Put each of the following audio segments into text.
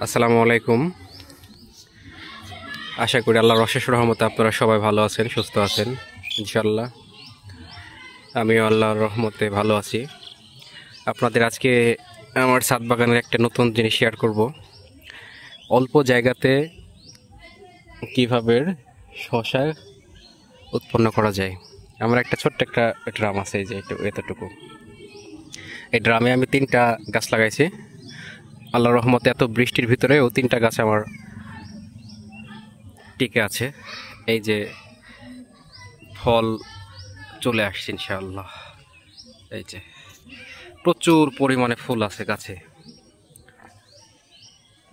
আসসালামু আলাইকুম। আশা করি আল্লাহর অশেষ রহমতে আপনারা সবাই ভালো আছেন, সুস্থ আছেন ইনশাল্লাহ। আমিও আল্লাহর রহমতে ভালো আছি। আপনাদের আজকে আমার ছাদ বাগানের একটা নতুন জিনিস শেয়ার করব। অল্প জায়গাতে কীভাবে শসা উৎপন্ন করা যায়। আমার একটা ছোট্ট একটা ড্রাম আছে, এই যে এতটুকু। এই ড্রামে আমি 3টা গাছ লাগাইছি। আল্লাহর রহমতে এত বৃষ্টির ভিতরেও 3টা গাছ আমার টিকে আছে। এই যে ফল চলে আসছে ইনশাআল্লাহ। এই যে প্রচুর পরিমাণে ফুল আছে গাছে,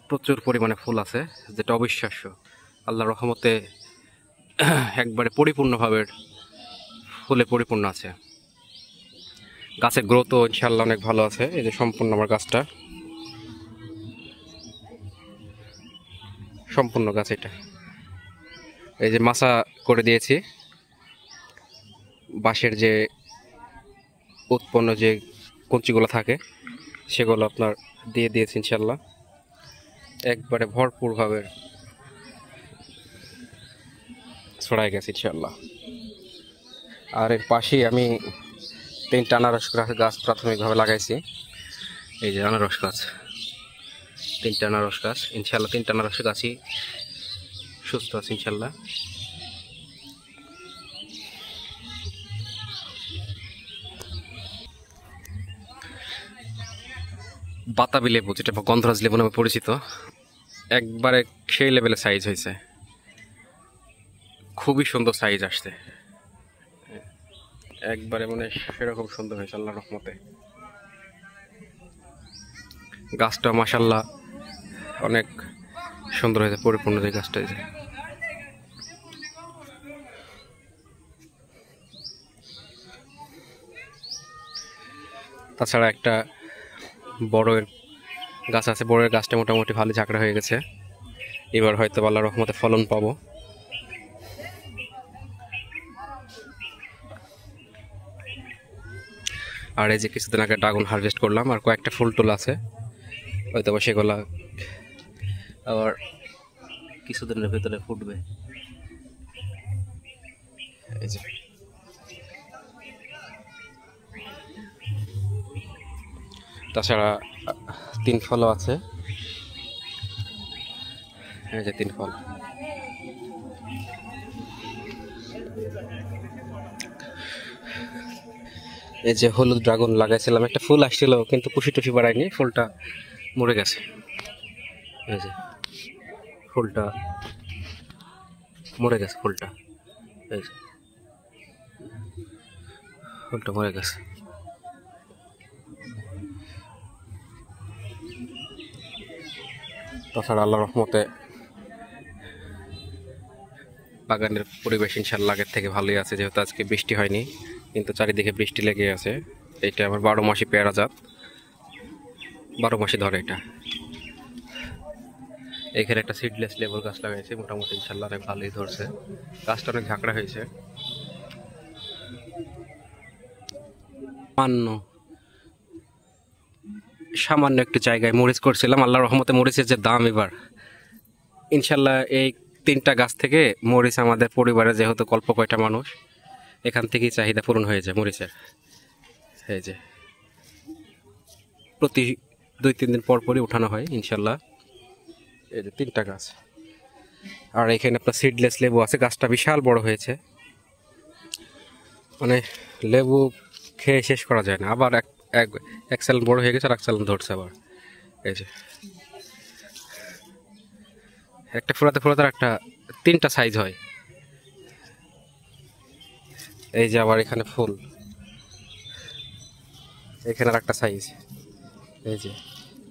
প্রচুর পরিমাণে ফুল আছে, যেটা অবিশ্বাস্য। আল্লাহর রহমতে একবারে পরিপূর্ণভাবে ফুলে পরিপূর্ণ আছে। গাছের গ্রোথও ইনশাআল্লাহ অনেক ভালো আছে। এই যে সম্পূর্ণ আমার গাছটা, সম্পূর্ণ গাছ এটা। এই যে মাচা করে দিয়েছি, বাঁশের যে উৎপন্ন যে কঞ্চিগুলো থাকে সেগুলো আপনার দিয়ে দিয়েছি ইনশাল্লাহ। একবারে ভরপুরভাবে ছড়াই গেছে ইনশাল্লাহ। আর এর পাশেই আমি 3টা আনারস গাছ প্রাথমিকভাবে লাগাইছি। এই যে আনারস গাছ, 3টা আনারস গাছ ইনশাল্লাহ। 3টা আনারস গাছই সুস্থ আছে ইনশাল্লাহ। বাতাবি লেবু, যেটা গন্ধরাজ লেবু নামে পরিচিত, একবারে সেই লেভেলে সাইজ হয়েছে, খুবই সুন্দর সাইজ আসছে, একবারে মানে সেরকম সুন্দর হয়েছে আল্লাহর রহমতে। গাছটা মাশাল্লাহ অনেক সুন্দর হয়েছে, পরিপূর্ণ যে গাছটা। যে তাছাড়া একটা বড়ের গাছ আছে, বড়ের গাছটা মোটামুটি ভালো ঝাঁকড়া হয়ে গেছে। এবার হয়তো আল্লাহর রহমতে ফলন পাবো। আর এই যে কিছুদিন আগে ড্রাগন হারভেস্ট করলাম, আর কয়েকটা ফুল টুল আছে, হয়তো সেগুলা আবার কিছুদিনের ভিতরে ফুটবে। এই যে তাছাড়া 3 ফলও আছে, এই যে 3 ফল। এই যে হলুদ ড্রাগন লাগাইছিলাম, একটা ফুল আসছিল কিন্তু কুশি টুসি বাড়ায়নি, ফুলটা মরে গেছে। এই যে ফুলটা মরে গেছে, ফুলটা এই যে ফুলটা মরে গেছে। তাছাড়া আল্লাহর রহমতে বাগানের পরিবেশ ইনশাআল্লাহ আগের থেকে ভালোই আছে, যেহেতু আজকে বৃষ্টি হয়নি, কিন্তু চারিদিকে বৃষ্টি লেগে আছে। এটা আমার 12 মাসি পেয়ারা জাত, 12 মাসে ধরে এটা। এখানে একটা সিডলেস লেবুর গাছ লাগাইছে, মোটামুটি ইনশাআল্লাহ অনেক ভালোই ধরছে, গাছটা অনেক ঝাঁকড়া হয়েছে। সামান্য একটু জায়গায় মরিচ করছিলাম, আল্লাহর রহমতে মরিচের যে দাম এবার ইনশাল্লাহ, এই 3টা গাছ থেকে মরিচ আমাদের পরিবারে যেহেতু অল্প কয়টা মানুষ, এখান থেকেই চাহিদা পূরণ হয়ে যায় মরিচের। এই যে প্রতি 2-3 দিন পর পরই উঠানো হয় ইনশাল্লাহ। এই যে 3টা গাছ। আর এখানে আপনার সিডলেস লেবু আছে, গাছটা বিশাল বড় হয়েছে, মানে লেবু খেয়ে শেষ করা যায় না। আবার এক সাল বড় হয়ে গেছে, আর 1 সাল ধরছে আবার। এই যে একটা ফোড়াতে ফোড়াতে একটা 3টা সাইজ হয়। এই যে আবার এখানে ফুল, এখানে আর একটা সাইজ, এই যে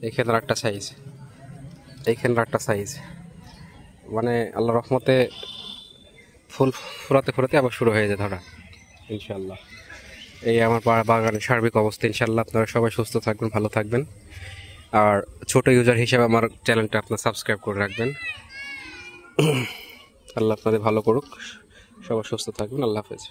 এখানে আর একটা সাইজ, এইখানে আর একটা সাইজ, মানে আল্লাহর রহমতে ফুল ফোড়াতে ফোড়াতে আবার শুরু হয়ে যায় ধরা ইনশাল্লাহ। এই আমার বাগানের সার্বিক অবস্থা ইনশাল্লাহ। আপনারা সবাই সুস্থ থাকবেন, ভালো থাকবেন, আর ছোট ইউজার হিসেবে আমার চ্যানেলটা আপনার সাবস্ক্রাইব করে রাখবেন। আল্লাহ আপনাদের ভালো করুক, সবাই সুস্থ থাকবেন। আল্লাহ হাফেজ।